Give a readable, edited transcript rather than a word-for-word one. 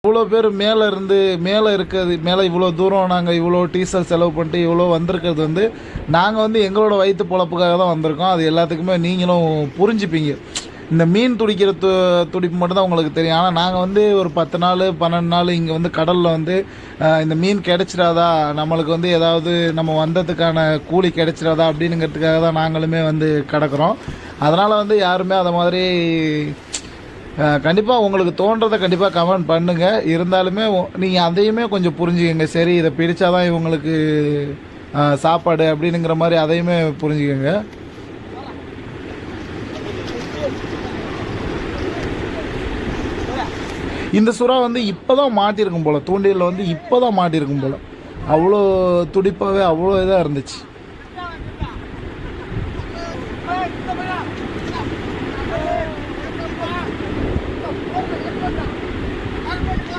இவ்வளோ பேர் மேலே இருக்கிறது மேலே இவ்வளோ தூரம் நாங்கள் இவ்வளோ டீசல் செலவு பண்ணிட்டு இவ்வளோ வந்திருக்கிறது வந்து நாங்கள் வந்து எங்களோட வயிற்று பொழப்புக்காக தான் வந்திருக்கோம். அது எல்லாத்துக்குமே நீங்களும் புரிஞ்சுப்பீங்க. இந்த மீன் துடிக்கிற துடிப்பு மட்டும்தான் உங்களுக்கு தெரியும். ஆனால் நாங்கள் வந்து ஒரு 10 நாள் 12 நாள் இங்கே வந்து கடலில் வந்து இந்த மீன் கிடைச்சிடாதா, நம்மளுக்கு வந்து ஏதாவது நம்ம வந்ததுக்கான கூலி கிடைச்சிடாதா அப்படின்னுங்கிறதுக்காக தான் நாங்களுமே வந்து கிடக்கிறோம். அதனால் வந்து யாருமே அதை மாதிரி கண்டிப்பாக உங்களுக்கு தோன்றதை கண்டிப்பாக கமெண்ட் பண்ணுங்கள். இருந்தாலுமே நீங்கள் அதையுமே கொஞ்சம் புரிஞ்சுக்கங்க. சரி, இதை பிடிச்சாதான் இவங்களுக்கு சாப்பாடு அப்படின்னுங்கிற மாதிரி அதையுமே புரிஞ்சுக்கங்க. இந்த சுறா வந்து இப்போ தான் மாட்டியிருக்கும் போல், தூண்டிலில் வந்து இப்போ தான் மாட்டியிருக்கும் போல். அவ்வளோ துடிப்பாகவே அவ்வளோ இதாக இருந்துச்சு.